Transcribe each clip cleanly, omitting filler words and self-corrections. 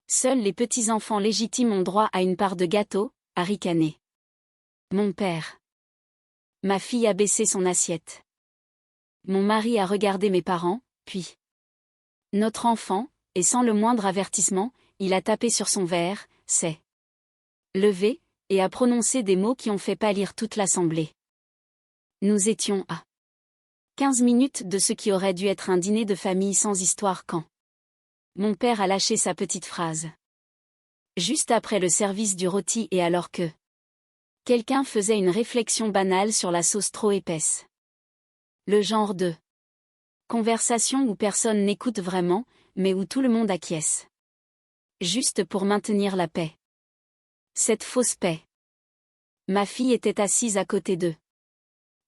Seuls les petits-enfants légitimes ont droit à une part de gâteau, a ricané mon père. Ma fille a baissé son assiette. Mon mari a regardé mes parents, puis notre enfant, et sans le moindre avertissement, il a tapé sur son verre, s'est levé, et a prononcé des mots qui ont fait pâlir toute l'assemblée. Nous étions à 15 minutes de ce qui aurait dû être un dîner de famille sans histoire quand mon père a lâché sa petite phrase. Juste après le service du rôti et alors que quelqu'un faisait une réflexion banale sur la sauce trop épaisse. Le genre de conversation où personne n'écoute vraiment, mais où tout le monde acquiesce. Juste pour maintenir la paix. Cette fausse paix. Ma fille était assise à côté d'eux.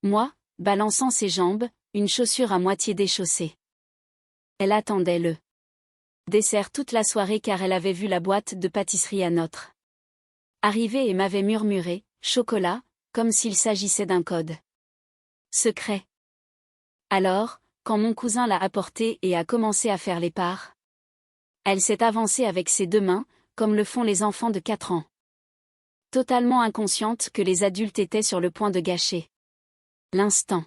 Moi, balançant ses jambes, une chaussure à moitié déchaussée. Elle attendait le dessert toute la soirée car elle avait vu la boîte de pâtisserie à notre arrivée et m'avait murmuré « chocolat », comme s'il s'agissait d'un code secret. Alors, quand mon cousin l'a apporté et a commencé à faire les parts, elle s'est avancée avec ses deux mains, comme le font les enfants de 4 ans. Totalement inconsciente que les adultes étaient sur le point de gâcher l'instant.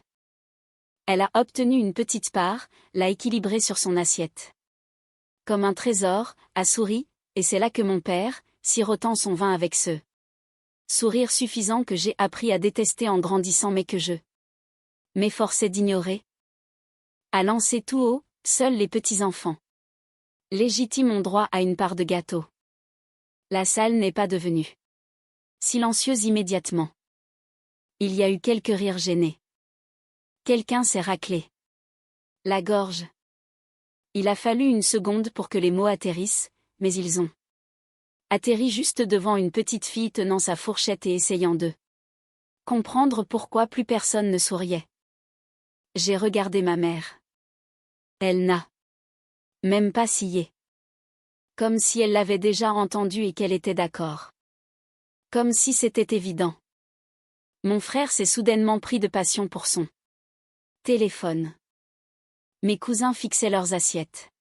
Elle a obtenu une petite part, l'a équilibrée sur son assiette. Comme un trésor, a souri, et c'est là que mon père, sirotant son vin avec ce sourire suffisant que j'ai appris à détester en grandissant mais que je m'efforçais d'ignorer, a lancé tout haut, seuls les petits-enfants légitimes ont droit à une part de gâteau. La salle n'est pas devenue silencieuse immédiatement. Il y a eu quelques rires gênés. Quelqu'un s'est raclé la gorge. Il a fallu une seconde pour que les mots atterrissent, mais ils ont atterri juste devant une petite fille tenant sa fourchette et essayant de comprendre pourquoi plus personne ne souriait. J'ai regardé ma mère. Elle n'a même pas scié. Comme si elle l'avait déjà entendu et qu'elle était d'accord. Comme si c'était évident. Mon frère s'est soudainement pris de passion pour son téléphone. Mes cousins fixaient leurs assiettes.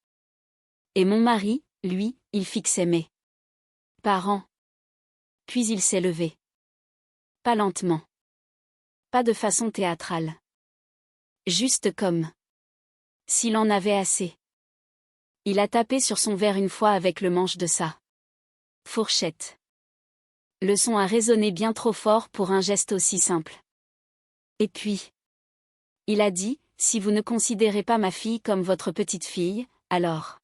Et mon mari, lui, il fixait mes parents. Puis il s'est levé. Pas lentement. Pas de façon théâtrale. Juste comme s'il en avait assez. Il a tapé sur son verre une fois avec le manche de sa fourchette. Le son a résonné bien trop fort pour un geste aussi simple. Et puis, il a dit, si vous ne considérez pas ma fille comme votre petite fille, alors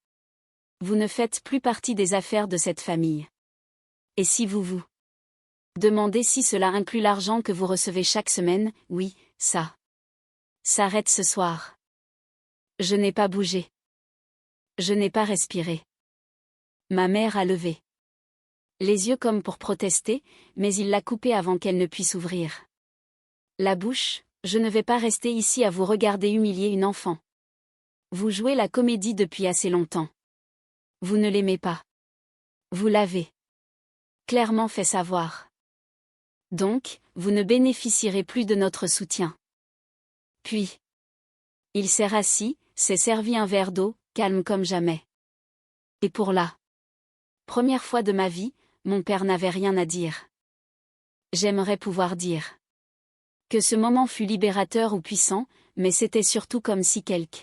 vous ne faites plus partie des affaires de cette famille. Et si vous vous demandez si cela inclut l'argent que vous recevez chaque semaine, oui, ça s'arrête ce soir. Je n'ai pas bougé. Je n'ai pas respiré. Ma mère a levé les yeux comme pour protester, mais il l'a coupée avant qu'elle ne puisse ouvrir la bouche. Je ne vais pas rester ici à vous regarder humilier une enfant. Vous jouez la comédie depuis assez longtemps. Vous ne l'aimez pas. Vous l'avez clairement fait savoir. Donc, vous ne bénéficierez plus de notre soutien. Puis, il s'est rassis, s'est servi un verre d'eau, calme comme jamais. Et pour la première fois de ma vie, mon père n'avait rien à dire. J'aimerais pouvoir dire que ce moment fut libérateur ou puissant, mais c'était surtout comme si quelque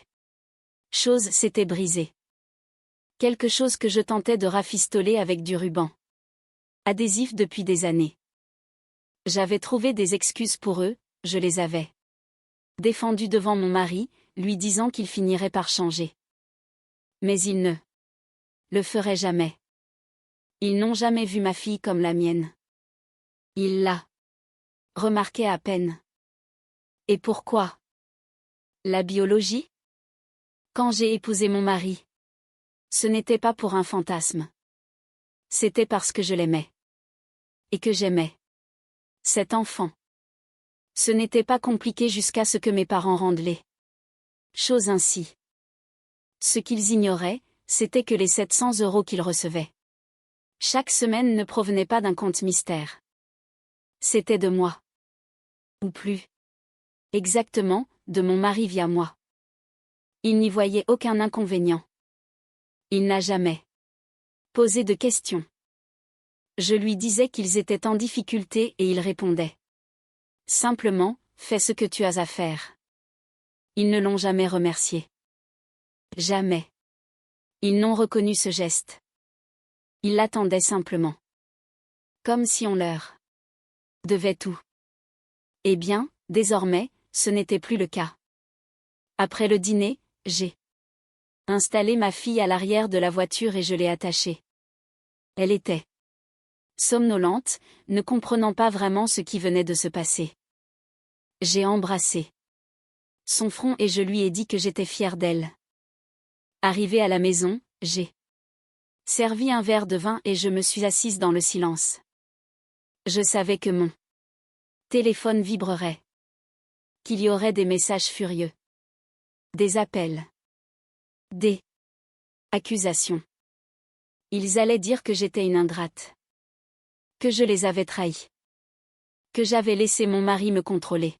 chose s'était brisé. Quelque chose que je tentais de rafistoler avec du ruban adhésif depuis des années. J'avais trouvé des excuses pour eux, je les avais défendus devant mon mari, lui disant qu'il finirait par changer. Mais il ne le ferait jamais. Ils n'ont jamais vu ma fille comme la mienne. Il l'a remarqué à peine. Et pourquoi? La biologie? Quand j'ai épousé mon mari, ce n'était pas pour un fantasme. C'était parce que je l'aimais. Et que j'aimais cet enfant. Ce n'était pas compliqué jusqu'à ce que mes parents rendent les choses ainsi. Ce qu'ils ignoraient, c'était que les 700 € qu'ils recevaient chaque semaine ne provenaient pas d'un compte mystère. C'était de moi. Ou plus exactement, de mon mari via moi. Il n'y voyait aucun inconvénient. Il n'a jamais Poser de questions. Je lui disais qu'ils étaient en difficulté et il répondait. Simplement, fais ce que tu as à faire. Ils ne l'ont jamais remercié. Jamais. Ils n'ont reconnu ce geste. Ils l'attendaient simplement. Comme si on leur devait tout. Eh bien, désormais, ce n'était plus le cas. Après le dîner, j'ai installé ma fille à l'arrière de la voiture et je l'ai attachée. Elle était somnolente, ne comprenant pas vraiment ce qui venait de se passer. J'ai embrassé son front et je lui ai dit que j'étais fière d'elle. Arrivée à la maison, j'ai servi un verre de vin et je me suis assise dans le silence. Je savais que mon téléphone vibrerait. Qu'il y aurait des messages furieux. Des appels. Des accusations. Ils allaient dire que j'étais une ingrate. Que je les avais trahis. Que j'avais laissé mon mari me contrôler.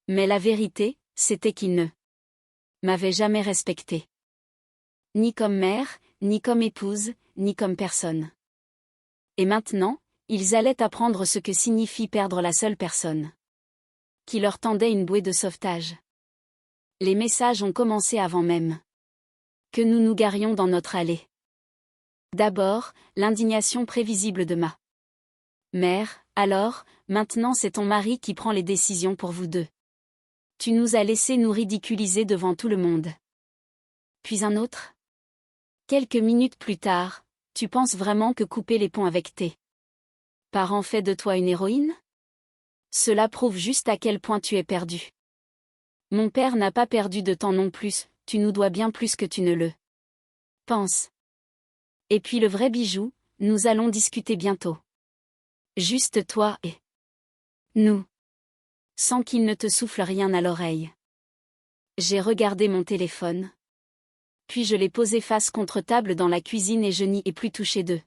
Mais la vérité, c'était qu'il ne m'avait jamais respectée. Ni comme mère, ni comme épouse, ni comme personne. Et maintenant, ils allaient apprendre ce que signifie perdre la seule personne qui leur tendait une bouée de sauvetage. Les messages ont commencé avant même que nous nous garions dans notre allée. D'abord, l'indignation prévisible de ma mère, alors, maintenant c'est ton mari qui prend les décisions pour vous deux. Tu nous as laissé nous ridiculiser devant tout le monde. Puis un autre. Quelques minutes plus tard, tu penses vraiment que couper les ponts avec tes parents fait de toi une héroïne? Cela prouve juste à quel point tu es perdu. Mon père n'a pas perdu de temps non plus, tu nous dois bien plus que tu ne le penses. Et puis le vrai bijou, nous allons discuter bientôt. Juste toi et nous. Sans qu'il ne te souffle rien à l'oreille. J'ai regardé mon téléphone. Puis je l'ai posé face contre table dans la cuisine et je n'y ai plus touché d'eux.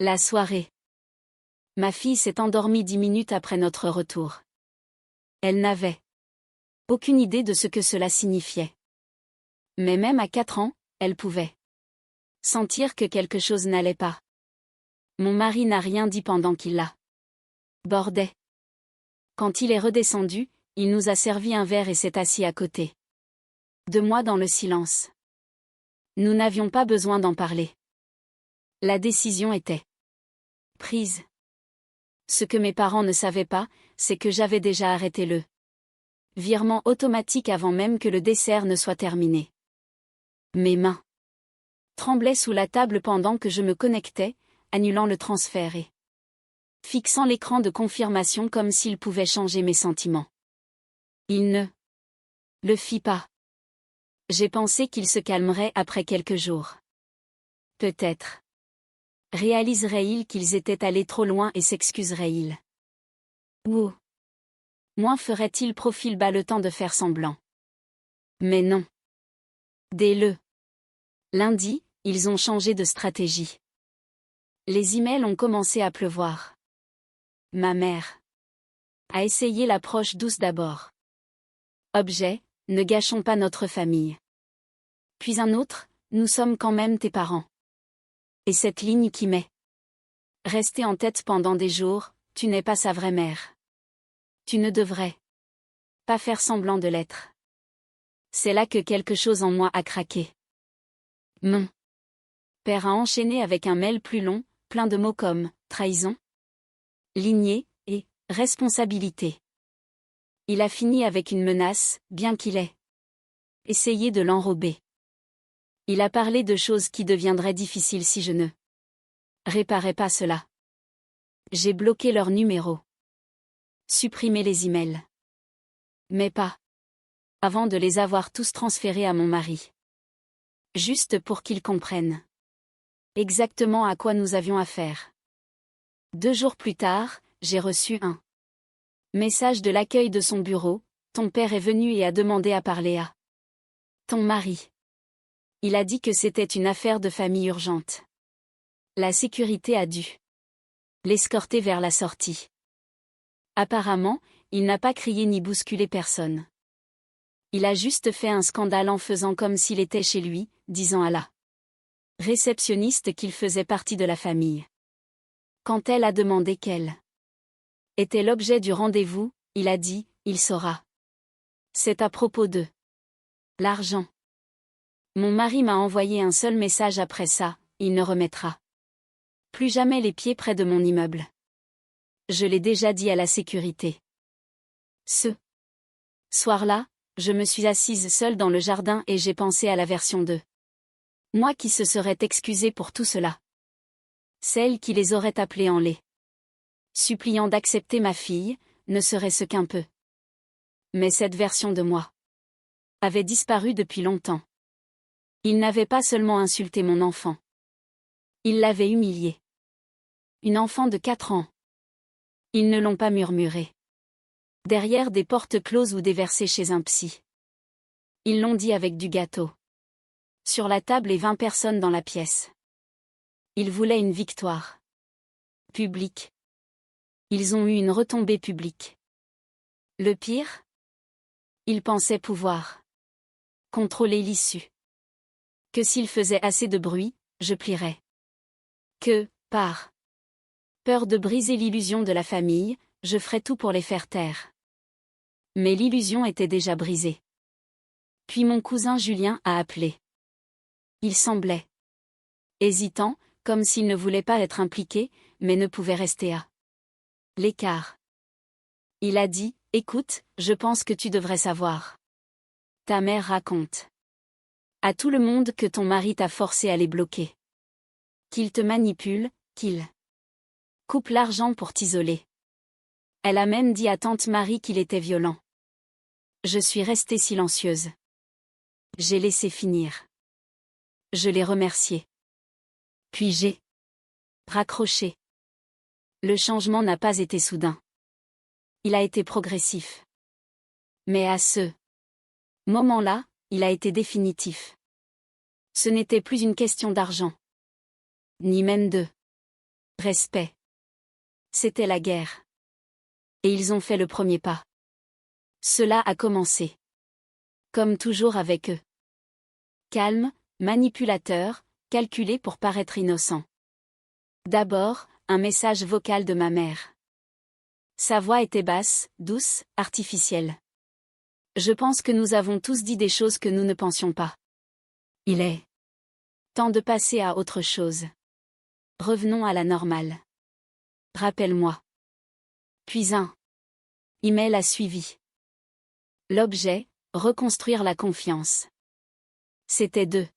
La soirée. Ma fille s'est endormie 10 minutes après notre retour. Elle n'avait aucune idée de ce que cela signifiait. Mais même à 4 ans, elle pouvait sentir que quelque chose n'allait pas. Mon mari n'a rien dit pendant qu'il la bordait. Quand il est redescendu, il nous a servi un verre et s'est assis à côté de moi dans le silence. Nous n'avions pas besoin d'en parler. La décision était prise. Ce que mes parents ne savaient pas, c'est que j'avais déjà arrêté le virement automatique avant même que le dessert ne soit terminé. Mes mains tremblaient sous la table pendant que je me connectais, annulant le transfert et fixant l'écran de confirmation comme s'il pouvait changer mes sentiments. Il ne le fit pas. J'ai pensé qu'il se calmerait après quelques jours. Peut-être réaliserait-il qu'ils étaient allés trop loin et s'excuserait-il. Ou moins ferait-il profil bas le temps de faire semblant. Mais non. Dès le lundi, ils ont changé de stratégie. Les emails ont commencé à pleuvoir. Ma mère a essayé l'approche douce d'abord. Objet, ne gâchons pas notre famille. Puis un autre, nous sommes quand même tes parents. Et cette ligne qui m'est restée en tête pendant des jours, tu n'es pas sa vraie mère. Tu ne devrais pas faire semblant de l'être. C'est là que quelque chose en moi a craqué. Mon père a enchaîné avec un mail plus long, plein de mots comme trahison, lignée et responsabilité. Il a fini avec une menace, bien qu'il ait essayé de l'enrober. Il a parlé de choses qui deviendraient difficiles si je ne réparais pas cela. J'ai bloqué leur numéro. Supprimé les emails. Mais pas avant de les avoir tous transférés à mon mari. Juste pour qu'il comprenne exactement à quoi nous avions affaire. 2 jours plus tard, j'ai reçu un message de l'accueil de son bureau. Ton père est venu et a demandé à parler à ton mari. Il a dit que c'était une affaire de famille urgente. La sécurité a dû l'escorter vers la sortie. Apparemment, il n'a pas crié ni bousculé personne. Il a juste fait un scandale en faisant comme s'il était chez lui, disant à la réceptionniste qu'il faisait partie de la famille. Quand elle a demandé quel était l'objet du rendez-vous, il a dit, il saura. C'est à propos de l'argent. Mon mari m'a envoyé un seul message après ça, il ne remettra plus jamais les pieds près de mon immeuble. Je l'ai déjà dit à la sécurité. Ce soir-là, je me suis assise seule dans le jardin et j'ai pensé à la version 2. Moi qui se serait excusée pour tout cela. Celle qui les aurait appelés en lait. Suppliant d'accepter ma fille, ne serait-ce qu'un peu. Mais cette version de moi avait disparu depuis longtemps. Il n'avait pas seulement insulté mon enfant. Il l'avait humiliée. Une enfant de 4 ans. Ils ne l'ont pas murmuré. Derrière des portes closes ou déversées chez un psy. Ils l'ont dit avec du gâteau. Sur la table et 20 personnes dans la pièce. Ils voulaient une victoire. Publique. Ils ont eu une retombée publique. Le pire? Ils pensaient pouvoir contrôler l'issue. Que s'ils faisaient assez de bruit, je plierais. Que, par peur de briser l'illusion de la famille, je ferais tout pour les faire taire. Mais l'illusion était déjà brisée. Puis mon cousin Julien a appelé. Il semblait hésitant, comme s'il ne voulait pas être impliqué, mais ne pouvait rester à l'écart. Il a dit, écoute, je pense que tu devrais savoir. Ta mère raconte à tout le monde que ton mari t'a forcé à les bloquer. Qu'il te manipule, qu'il coupe l'argent pour t'isoler. Elle a même dit à tante Marie qu'il était violent. Je suis restée silencieuse. J'ai laissé finir. Je l'ai remercié. Puis j'ai raccroché. Le changement n'a pas été soudain. Il a été progressif. Mais à ce moment-là, il a été définitif. Ce n'était plus une question d'argent. Ni même de respect. C'était la guerre. Et ils ont fait le premier pas. Cela a commencé. Comme toujours avec eux. Calme, manipulateur, calculé pour paraître innocent. D'abord, un message vocal de ma mère. Sa voix était basse, douce, artificielle. Je pense que nous avons tous dit des choses que nous ne pensions pas. Il est temps de passer à autre chose. Revenons à la normale. Rappelle-moi. Puis un email a suivi. L'objet, reconstruire la confiance. C'était 2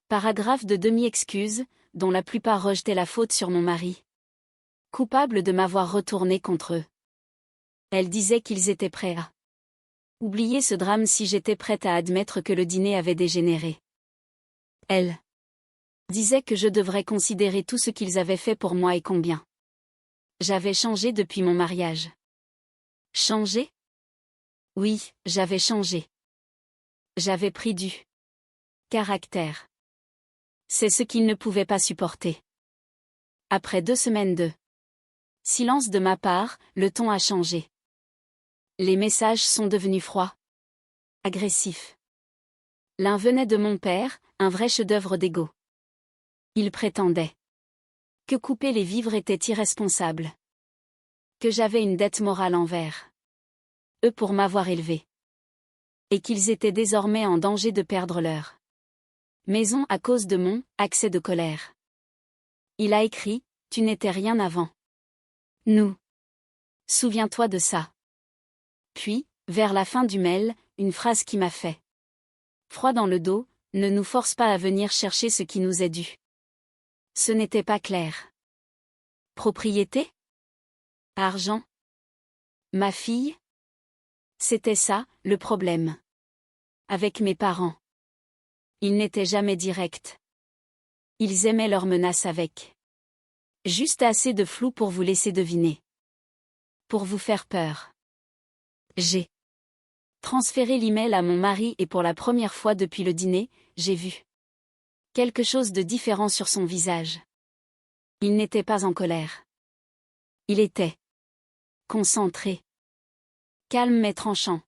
paragraphes de demi-excuses, dont la plupart rejetaient la faute sur mon mari. Coupable de m'avoir retourné contre eux. Elle disait qu'ils étaient prêts à oublier ce drame si j'étais prête à admettre que le dîner avait dégénéré. Elle disait que je devrais considérer tout ce qu'ils avaient fait pour moi et combien j'avais changé depuis mon mariage. Changé? Oui, j'avais changé. J'avais pris du caractère. C'est ce qu'ils ne pouvaient pas supporter. Après 2 semaines de silence de ma part, le ton a changé. Les messages sont devenus froids. Agressifs. L'un venait de mon père, un vrai chef-d'œuvre d'égo. Il prétendait que couper les vivres était irresponsable. Que j'avais une dette morale envers eux pour m'avoir élevé. Et qu'ils étaient désormais en danger de perdre leur maison à cause de mon accès de colère. Il a écrit, tu n'étais rien avant nous. Souviens-toi de ça. Puis, vers la fin du mail, une phrase qui m'a fait froid dans le dos, ne nous force pas à venir chercher ce qui nous est dû. Ce n'était pas clair. Propriété? Argent? Ma fille? C'était ça, le problème. Avec mes parents. Ils n'étaient jamais directs. Ils aimaient leurs menaces avec juste assez de flou pour vous laisser deviner. Pour vous faire peur. J'ai transféré l'email à mon mari et pour la première fois depuis le dîner, j'ai vu quelque chose de différent sur son visage. Il n'était pas en colère. Il était concentré. Calme mais tranchant.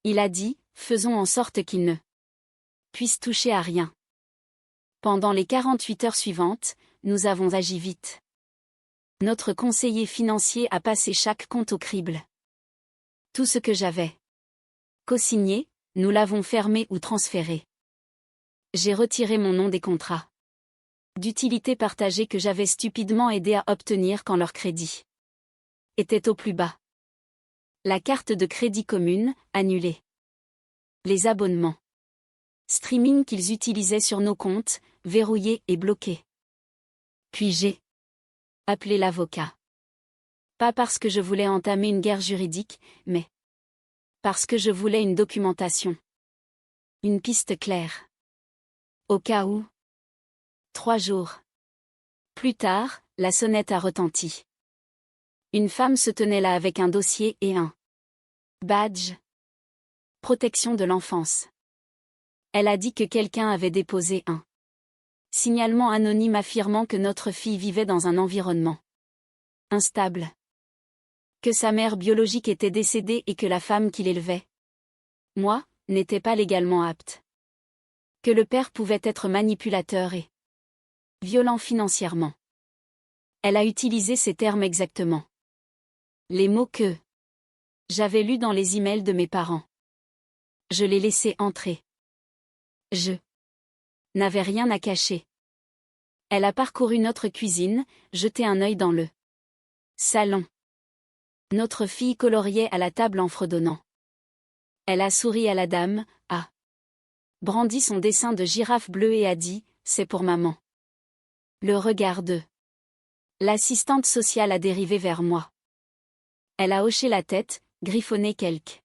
Il a dit, faisons en sorte qu'il ne puisse toucher à rien. Pendant les 48 heures suivantes, nous avons agi vite. Notre conseiller financier a passé chaque compte au crible. Tout ce que j'avais co-signé, nous l'avons fermé ou transféré. J'ai retiré mon nom des contrats d'utilité partagée que j'avais stupidement aidé à obtenir quand leur crédit était au plus bas. La carte de crédit commune, annulée. Les abonnements streaming qu'ils utilisaient sur nos comptes, verrouillés et bloqués. Puis j'ai appelé l'avocat. Pas parce que je voulais entamer une guerre juridique, mais parce que je voulais une documentation. Une piste claire. Au cas où. 3 jours plus tard, la sonnette a retenti. Une femme se tenait là avec un dossier et un badge. Protection de l'enfance. Elle a dit que quelqu'un avait déposé un signalement anonyme affirmant que notre fille vivait dans un environnement instable. Que sa mère biologique était décédée et que la femme qui l'élevait, moi, n'était pas légalement apte. Que le père pouvait être manipulateur et violent financièrement. Elle a utilisé ces termes exactement. Les mots que j'avais lus dans les emails de mes parents. Je les laissais entrer. Je n'avais rien à cacher. Elle a parcouru notre cuisine, jeté un œil dans le salon. Notre fille coloriait à la table en fredonnant. Elle a souri à la dame, a brandi son dessin de girafe bleue et a dit « C'est pour maman ». Le regard de l'assistante sociale a dérivé vers moi. Elle a hoché la tête, griffonné quelque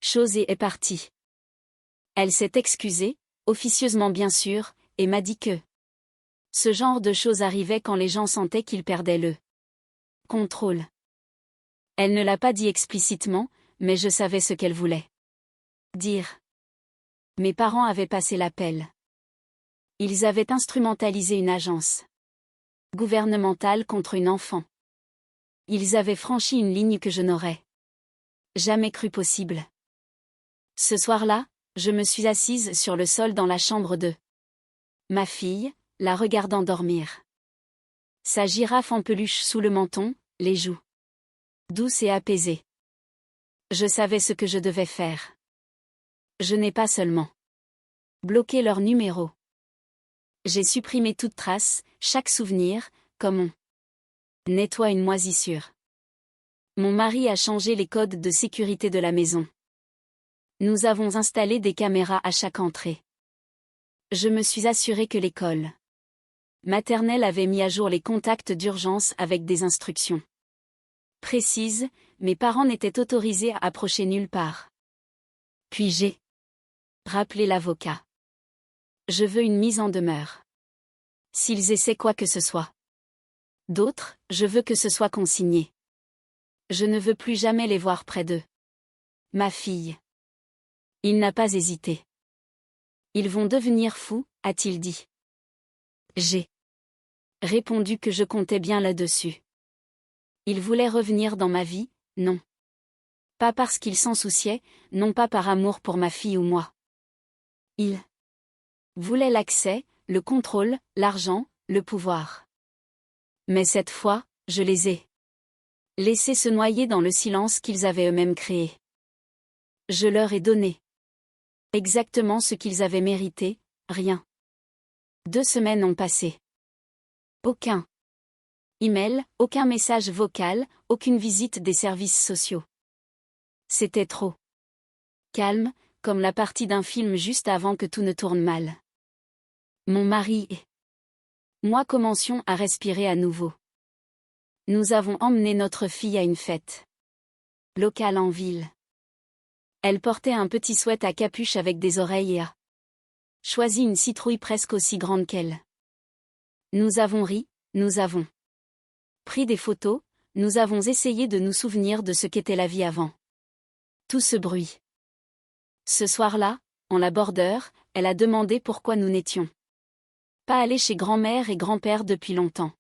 chose et est partie. Elle s'est excusée, officieusement bien sûr, et m'a dit que ce genre de choses arrivait quand les gens sentaient qu'ils perdaient le contrôle. Elle ne l'a pas dit explicitement, mais je savais ce qu'elle voulait dire. Mes parents avaient passé l'appel. Ils avaient instrumentalisé une agence gouvernementale contre une enfant. Ils avaient franchi une ligne que je n'aurais jamais cru possible. Ce soir-là, je me suis assise sur le sol dans la chambre de ma fille, la regardant dormir. Sa girafe en peluche sous le menton, les joues douces et apaisées. Je savais ce que je devais faire. Je n'ai pas seulement bloqué leur numéro. J'ai supprimé toute trace, chaque souvenir, comme on nettoie une moisissure. Mon mari a changé les codes de sécurité de la maison. Nous avons installé des caméras à chaque entrée. Je me suis assuré que l'école maternelle avait mis à jour les contacts d'urgence avec des instructions précises, mes parents n'étaient autorisés à approcher nulle part. Puis j'ai rappelé l'avocat. Je veux une mise en demeure. S'ils essaient quoi que ce soit d'autre, je veux que ce soit consigné. Je ne veux plus jamais les voir près d'eux. Ma fille. Il n'a pas hésité. Ils vont devenir fous, a-t-il dit. J'ai répondu que je comptais bien là-dessus. Ils voulaient revenir dans ma vie, non. Pas parce qu'ils s'en souciaient, non pas par amour pour ma fille ou moi. Ils voulaient l'accès, le contrôle, l'argent, le pouvoir. Mais cette fois, je les ai laissés se noyer dans le silence qu'ils avaient eux-mêmes créé. Je leur ai donné exactement ce qu'ils avaient mérité, rien. 2 semaines ont passé. Aucun email, aucun message vocal, aucune visite des services sociaux. C'était trop calme, comme la partie d'un film juste avant que tout ne tourne mal. Mon mari et moi commencions à respirer à nouveau. Nous avons emmené notre fille à une fête locale en ville. Elle portait un petit sweat à capuche avec des oreilles et a choisi une citrouille presque aussi grande qu'elle. Nous avons ri, nous avons pris des photos, nous avons essayé de nous souvenir de ce qu'était la vie avant tout ce bruit. Ce soir-là, en la border, elle a demandé pourquoi nous n'étions pas allés chez grand-mère et grand-père depuis longtemps.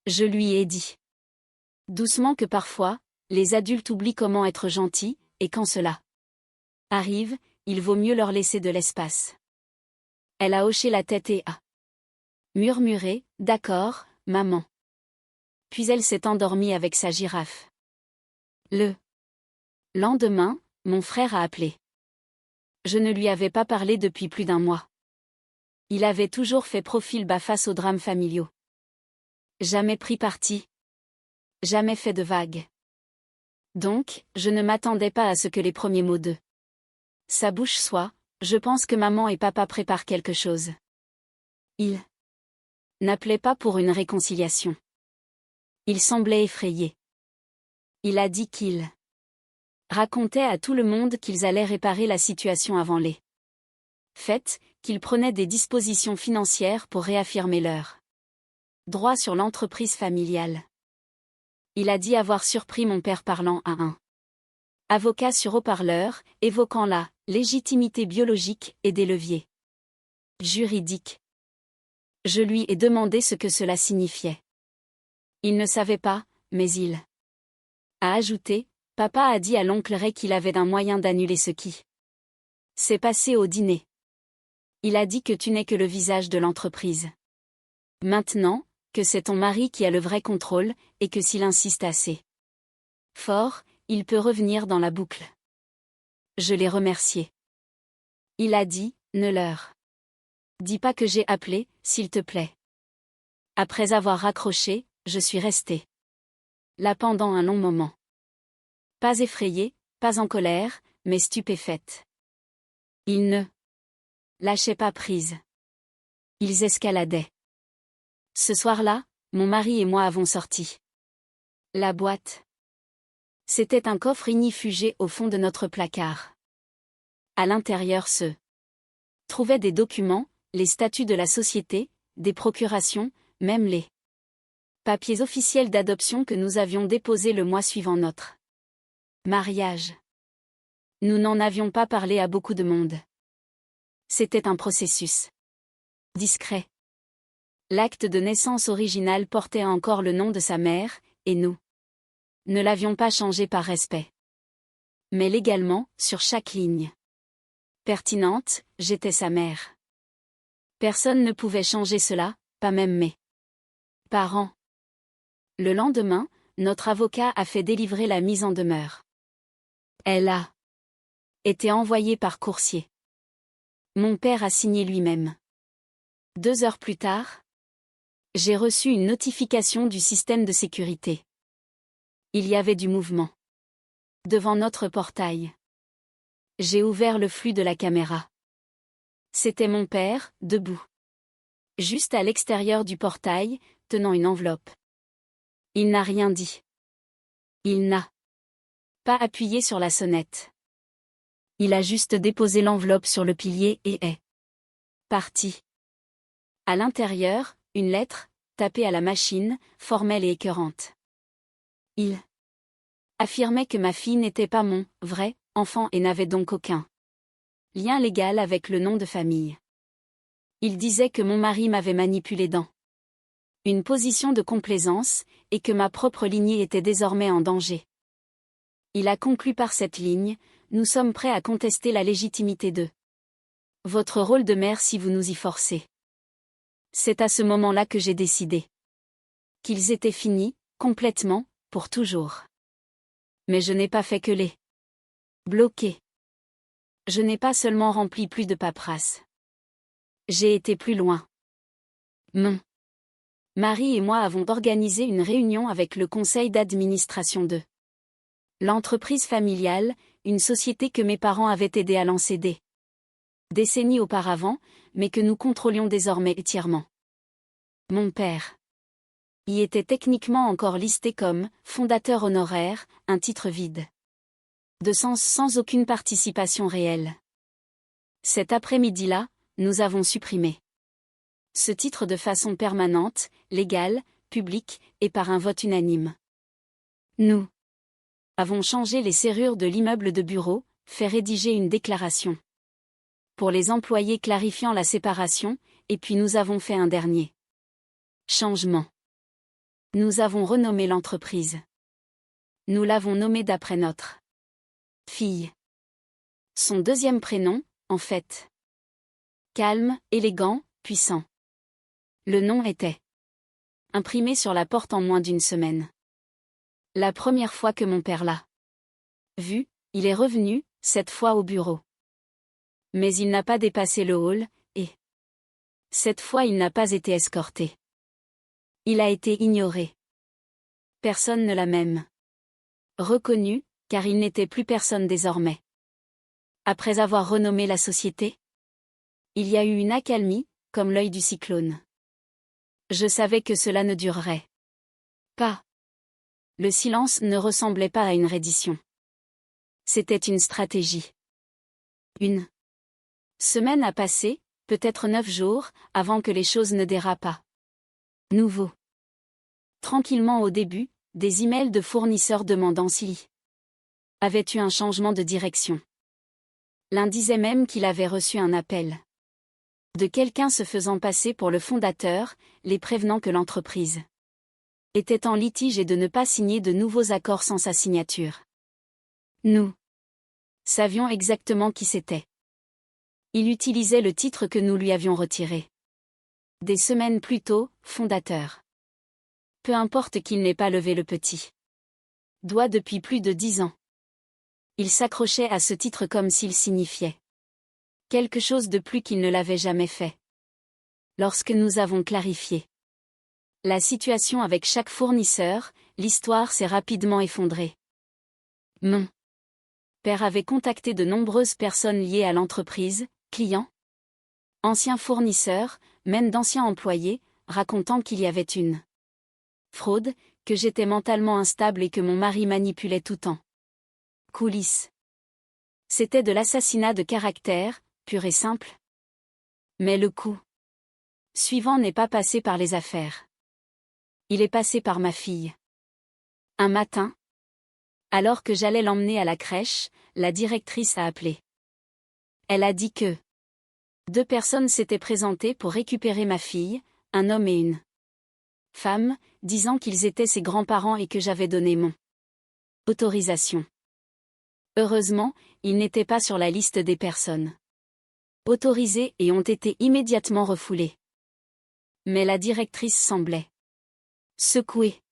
Je lui ai dit doucement que parfois, les adultes oublient comment être gentils, et quand cela arrive, il vaut mieux leur laisser de l'espace. Elle a hoché la tête et a murmuré, « D'accord, maman. » Puis elle s'est endormie avec sa girafe. Le lendemain, mon frère a appelé. Je ne lui avais pas parlé depuis plus d'1 mois. Il avait toujours fait profil bas face aux drames familiaux. Jamais pris parti. Jamais fait de vagues. Donc, je ne m'attendais pas à ce que les premiers mots de sa bouche soient « Je pense que maman et papa préparent quelque chose. » Il n'appelait pas pour une réconciliation. Il semblait effrayé. Il a dit qu'il racontait à tout le monde qu'ils allaient réparer la situation avant les fêtes, qu'ils prenaient des dispositions financières pour réaffirmer leur droit sur l'entreprise familiale. Il a dit avoir surpris mon père parlant à un avocat sur haut-parleur, évoquant la légitimité biologique et des leviers juridiques. Je lui ai demandé ce que cela signifiait. Il ne savait pas, mais il a ajouté, « Papa a dit à l'oncle Ray qu'il avait un moyen d'annuler ce qui s'est passé au dîner. Il a dit que tu n'es que le visage de l'entreprise. Maintenant, que c'est ton mari qui a le vrai contrôle, et que s'il insiste assez fort, il peut revenir dans la boucle. » Je l'ai remercié. Il a dit, « Ne leur dis pas que j'ai appelé, s'il te plaît. » Après avoir raccroché, je suis restée là pendant un long moment. Pas effrayée, pas en colère, mais stupéfaite. Ils ne lâchaient pas prise. Ils escaladaient. Ce soir-là, mon mari et moi avons sorti la boîte. C'était un coffre ignifugé au fond de notre placard. À l'intérieur se trouvaient des documents, les statuts de la société, des procurations, même les papiers officiels d'adoption que nous avions déposés le mois suivant notre mariage. Nous n'en avions pas parlé à beaucoup de monde. C'était un processus discret. L'acte de naissance original portait encore le nom de sa mère, et nous ne l'avions pas changé par respect. Mais légalement, sur chaque ligne pertinente, j'étais sa mère. Personne ne pouvait changer cela, pas même mes parents. Le lendemain, notre avocat a fait délivrer la mise en demeure. Elle a été envoyée par coursier. Mon père a signé lui-même. 2 heures plus tard, j'ai reçu une notification du système de sécurité. Il y avait du mouvement devant notre portail. J'ai ouvert le flux de la caméra. C'était mon père, debout, juste à l'extérieur du portail, tenant une enveloppe. Il n'a rien dit. Il n'a pas appuyé sur la sonnette. Il a juste déposé l'enveloppe sur le pilier et est parti. À l'intérieur, une lettre, tapée à la machine, formelle et écœurante. Il affirmait que ma fille n'était pas mon vrai enfant et n'avait donc aucun lien légal avec le nom de famille. Il disait que mon mari m'avait manipulé dans une position de complaisance, et que ma propre lignée était désormais en danger. Il a conclu par cette ligne, « Nous sommes prêts à contester la légitimité de votre rôle de mère si vous nous y forcez. » C'est à ce moment-là que j'ai décidé qu'ils étaient finis, complètement, pour toujours. Mais je n'ai pas fait que les bloquer. Je n'ai pas seulement rempli plus de paperasse. J'ai été plus loin. Mon mari et moi avons organisé une réunion avec le conseil d'administration de l'entreprise familiale, une société que mes parents avaient aidé à lancer des décennies auparavant, mais que nous contrôlions désormais entièrement. Mon père y était techniquement encore listé comme « fondateur honoraire », un titre vide de sens sans aucune participation réelle. Cet après-midi-là, nous avons supprimé ce titre de façon permanente, légale, publique, et par un vote unanime. Nous avons changé les serrures de l'immeuble de bureau, fait rédiger une déclaration pour les employés clarifiant la séparation, et puis nous avons fait un dernier changement. Nous avons renommé l'entreprise. Nous l'avons nommée d'après notre fille. Son deuxième prénom, en fait. Calme, élégant, puissant. Le nom était imprimé sur la porte en moins d'une semaine. La première fois que mon père l'a vu, il est revenu, cette fois au bureau. Mais il n'a pas dépassé le hall, et cette fois il n'a pas été escorté. Il a été ignoré. Personne ne l'a même reconnu, car il n'était plus personne désormais. Après avoir renommé la société, il y a eu une accalmie, comme l'œil du cyclone. Je savais que cela ne durerait pas. Le silence ne ressemblait pas à une reddition. C'était une stratégie. Une semaine a passé, peut-être 9 jours, avant que les choses ne dérapent à nouveau. Tranquillement au début, des emails de fournisseurs demandant s'il avait eu un changement de direction. L'un disait même qu'il avait reçu un appel de quelqu'un se faisant passer pour le fondateur, les prévenant que l'entreprise était en litige et de ne pas signer de nouveaux accords sans sa signature. Nous savions exactement qui c'était. Il utilisait le titre que nous lui avions retiré. Des semaines plus tôt, fondateur. Peu importe qu'il n'ait pas levé le petit doigt depuis plus de 10 ans. Il s'accrochait à ce titre comme s'il signifiait quelque chose de plus qu'il ne l'avait jamais fait. Lorsque nous avons clarifié la situation avec chaque fournisseur, l'histoire s'est rapidement effondrée. Mon père avait contacté de nombreuses personnes liées à l'entreprise, clients, anciens fournisseurs, même d'anciens employés, racontant qu'il y avait une fraude, que j'étais mentalement instable et que mon mari manipulait tout en coulisses. C'était de l'assassinat de caractère, pur et simple. Mais le coup suivant n'est pas passé par les affaires. Il est passé par ma fille. Un matin, alors que j'allais l'emmener à la crèche, la directrice a appelé. Elle a dit que 2 personnes s'étaient présentées pour récupérer ma fille, un homme et une femme, disant qu'ils étaient ses grands-parents et que j'avais donné mon autorisation. Heureusement, ils n'étaient pas sur la liste des personnes autorisées et ont été immédiatement refoulés. Mais la directrice semblait secouée.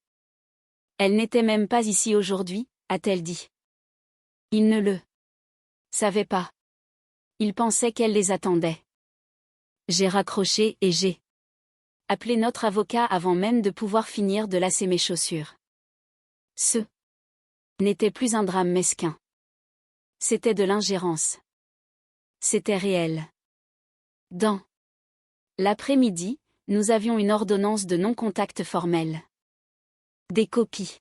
Elle n'était même pas ici aujourd'hui, a-t-elle dit. Il ne le savait pas. Il pensait qu'elle les attendait. J'ai raccroché et j'ai appelé notre avocat avant même de pouvoir finir de lasser mes chaussures. Ce n'était plus un drame mesquin. C'était de l'ingérence. C'était réel. Dans l'après-midi, nous avions une ordonnance de non-contact formel. Des copies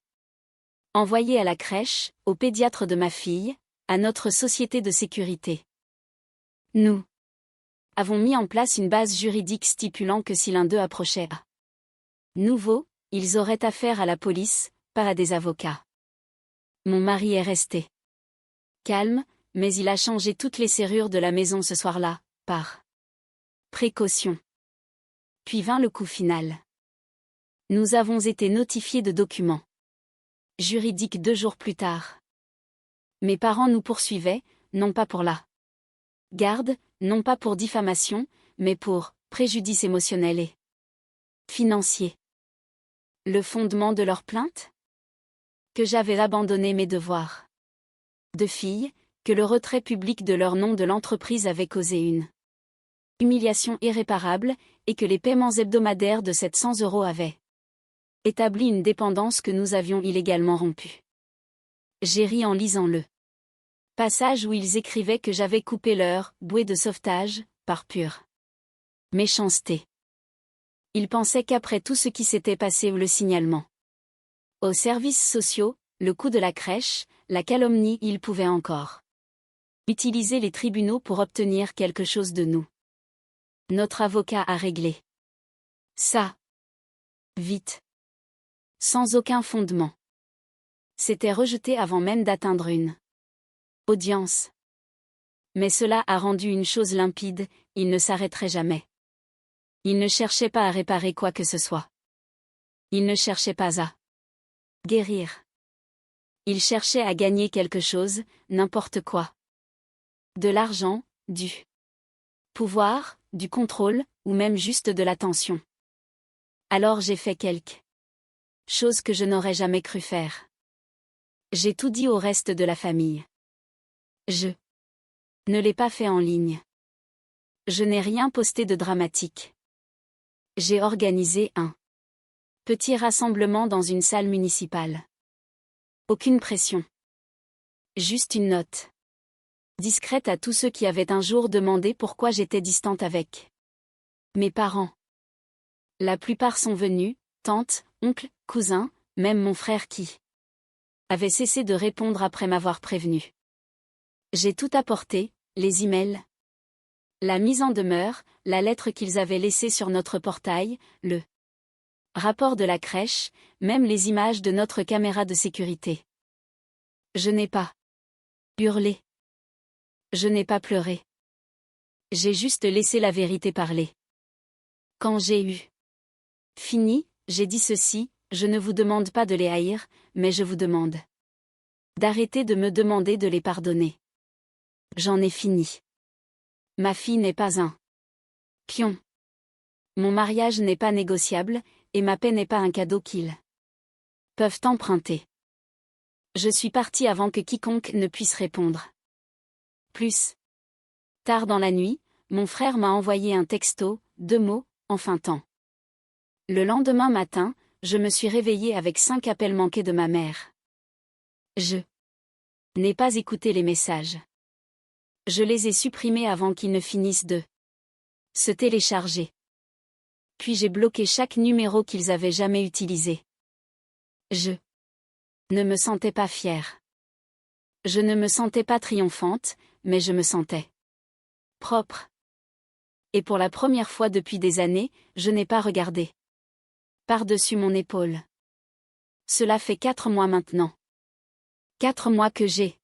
envoyées à la crèche, au pédiatre de ma fille, à notre société de sécurité. Nous avons mis en place une base juridique stipulant que si l'un d'eux approchait à nouveau, ils auraient affaire à la police, pas à des avocats. Mon mari est resté calme, mais il a changé toutes les serrures de la maison ce soir-là, par précaution. Puis vint le coup final. Nous avons été notifiés de documents juridiques 2 jours plus tard. Mes parents nous poursuivaient, non pas pour la garde, non pas pour diffamation, mais pour préjudice émotionnel et financier. Le fondement de leur plainte ? Que j'avais abandonné mes devoirs de fille, que le retrait public de leur nom de l'entreprise avait causé une humiliation irréparable, et que les paiements hebdomadaires de 700 € avaient établi une dépendance que nous avions illégalement rompue. J'ai ri en lisant le passage où ils écrivaient que j'avais coupé leur bouée de sauvetage, par pure méchanceté. Ils pensaient qu'après tout ce qui s'était passé ou le signalement aux services sociaux, le coup de la crèche, la calomnie, ils pouvaient encore utiliser les tribunaux pour obtenir quelque chose de nous. Notre avocat a réglé ça vite. Sans aucun fondement. C'était rejeté avant même d'atteindre une audience. Mais cela a rendu une chose limpide, il ne s'arrêterait jamais. Il ne cherchait pas à réparer quoi que ce soit. Il ne cherchait pas à guérir. Il cherchait à gagner quelque chose, n'importe quoi. De l'argent, du pouvoir, du contrôle, ou même juste de l'attention. Alors j'ai fait quelque chose que je n'aurais jamais cru faire. J'ai tout dit au reste de la famille. Je ne l'ai pas fait en ligne. Je n'ai rien posté de dramatique. J'ai organisé un petit rassemblement dans une salle municipale. Aucune pression. Juste une note discrète à tous ceux qui avaient un jour demandé pourquoi j'étais distante avec mes parents. La plupart sont venus, tantes, oncles, cousins, même mon frère qui avait cessé de répondre après m'avoir prévenu. J'ai tout apporté, les emails, la mise en demeure, la lettre qu'ils avaient laissée sur notre portail, le rapport de la crèche, même les images de notre caméra de sécurité. Je n'ai pas hurlé. Je n'ai pas pleuré. J'ai juste laissé la vérité parler. Quand j'ai eu fini, j'ai dit ceci, je ne vous demande pas de les haïr, mais je vous demande d'arrêter de me demander de les pardonner. J'en ai fini. Ma fille n'est pas un pion. Mon mariage n'est pas négociable, et ma paix n'est pas un cadeau qu'ils peuvent emprunter. Je suis partie avant que quiconque ne puisse répondre. Plus tard dans la nuit, mon frère m'a envoyé un texto, 2 mots, enfin temps. Le lendemain matin, je me suis réveillée avec 5 appels manqués de ma mère. Je n'ai pas écouté les messages. Je les ai supprimés avant qu'ils ne finissent de se télécharger. Puis j'ai bloqué chaque numéro qu'ils avaient jamais utilisé. Je ne me sentais pas fière. Je ne me sentais pas triomphante, mais je me sentais propre. Et pour la première fois depuis des années, je n'ai pas regardé par-dessus mon épaule. Cela fait 4 mois maintenant. 4 mois que j'ai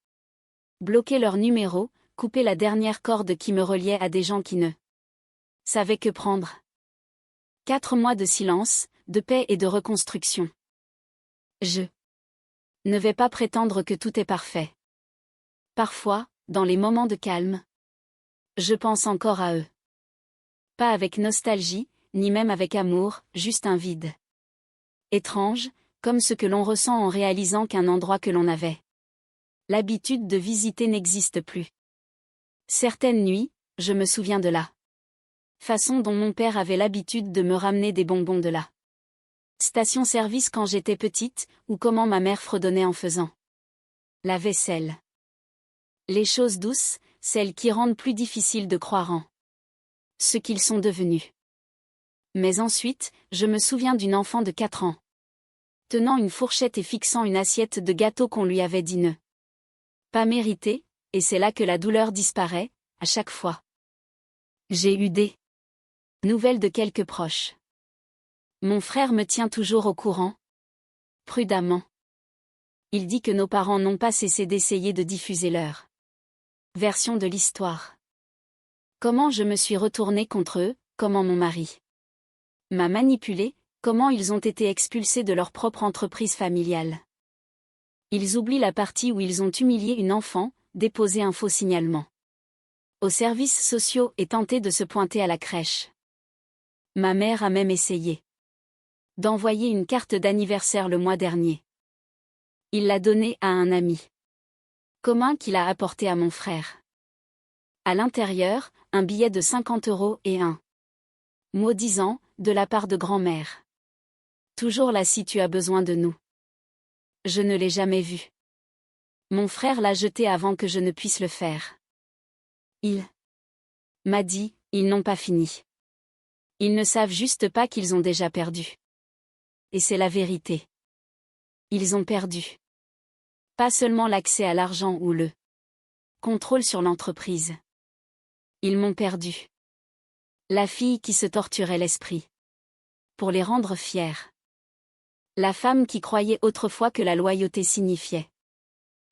bloqué leur numéro, coupé la dernière corde qui me reliait à des gens qui ne savaient que prendre. 4 mois de silence, de paix et de reconstruction. Je ne vais pas prétendre que tout est parfait. Parfois, dans les moments de calme, je pense encore à eux. Pas avec nostalgie, ni même avec amour, juste un vide étrange, comme ce que l'on ressent en réalisant qu'un endroit que l'on avait l'habitude de visiter n'existe plus. Certaines nuits, je me souviens de la façon dont mon père avait l'habitude de me ramener des bonbons de la station-service quand j'étais petite, ou comment ma mère fredonnait en faisant la vaisselle. Les choses douces, celles qui rendent plus difficile de croire en ce qu'ils sont devenus. Mais ensuite, je me souviens d'une enfant de 4 ans, tenant une fourchette et fixant une assiette de gâteau qu'on lui avait dit ne pas mériter, et c'est là que la douleur disparaît, à chaque fois. J'ai eu des nouvelles de quelques proches. Mon frère me tient toujours au courant. Prudemment. Il dit que nos parents n'ont pas cessé d'essayer de diffuser leur version de l'histoire. Comment je me suis retournée contre eux, comment mon mari m'a manipulée, comment ils ont été expulsés de leur propre entreprise familiale. Ils oublient la partie où ils ont humilié une enfant, déposé un faux signalement aux services sociaux et tenté de se pointer à la crèche. Ma mère a même essayé d'envoyer une carte d'anniversaire le mois dernier. Il l'a donnée à un ami commun qu'il a apporté à mon frère. À l'intérieur, un billet de 50 € et un mot disant, de la part de grand-mère. Toujours là si tu as besoin de nous. Je ne l'ai jamais vu. Mon frère l'a jeté avant que je ne puisse le faire. Il m'a dit, ils n'ont pas fini. Ils ne savent juste pas qu'ils ont déjà perdu. Et c'est la vérité. Ils ont perdu. Pas seulement l'accès à l'argent ou le contrôle sur l'entreprise. Ils m'ont perdu. La fille qui se torturait l'esprit. Pour les rendre fiers. La femme qui croyait autrefois que la loyauté signifiait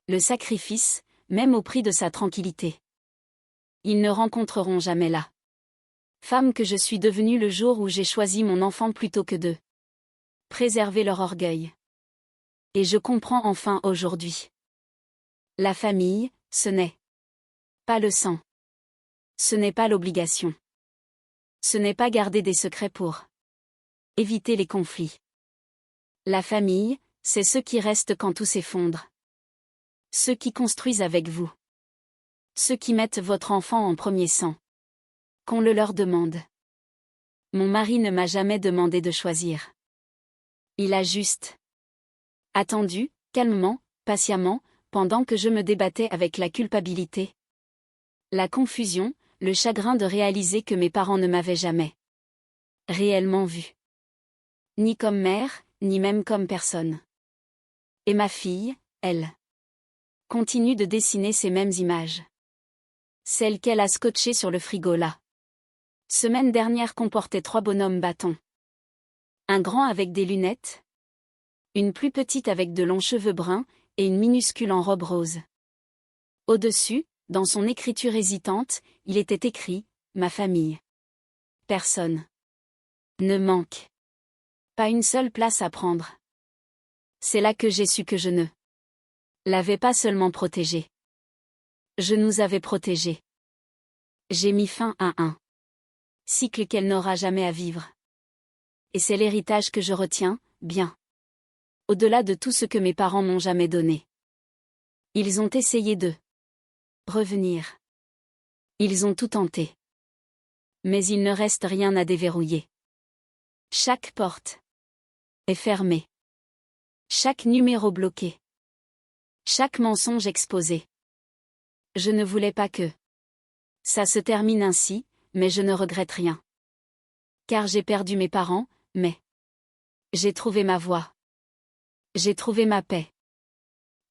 le sacrifice, même au prix de sa tranquillité. Ils ne rencontreront jamais la femme que je suis devenue le jour où j'ai choisi mon enfant plutôt que de préserver leur orgueil. Et je comprends enfin aujourd'hui. La famille, ce n'est pas le sang. Ce n'est pas l'obligation. Ce n'est pas garder des secrets pour éviter les conflits. La famille, c'est ceux qui restent quand tout s'effondre. Ceux qui construisent avec vous. Ceux qui mettent votre enfant en premier sang. Qu'on le leur demande. Mon mari ne m'a jamais demandé de choisir. Il a juste attendu, calmement, patiemment, pendant que je me débattais avec la culpabilité. La confusion, le chagrin de réaliser que mes parents ne m'avaient jamais réellement vu. Ni comme mère, ni même comme personne. Et ma fille, elle, continue de dessiner ces mêmes images. Celles qu'elle a scotchées sur le frigo là. Semaine dernière comportait 3 bonhommes bâtons. Un grand avec des lunettes. Une plus petite avec de longs cheveux bruns, et une minuscule en robe rose. Au-dessus, dans son écriture hésitante, il était écrit « Ma famille ». Personne ne manque. Pas une seule place à prendre. C'est là que j'ai su que je ne l'avais pas seulement protégé. Je nous avais protégés. J'ai mis fin à un cycle qu'elle n'aura jamais à vivre. Et c'est l'héritage que je retiens, bien au-delà de tout ce que mes parents m'ont jamais donné. Ils ont essayé de revenir. Ils ont tout tenté. Mais il ne reste rien à déverrouiller. Chaque porte est fermée. Chaque numéro bloqué. Chaque mensonge exposé. Je ne voulais pas que ça se termine ainsi, mais je ne regrette rien. Car j'ai perdu mes parents, mais j'ai trouvé ma voie. J'ai trouvé ma paix.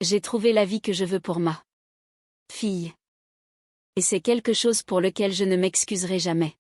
J'ai trouvé la vie que je veux pour ma fille. Et c'est quelque chose pour lequel je ne m'excuserai jamais.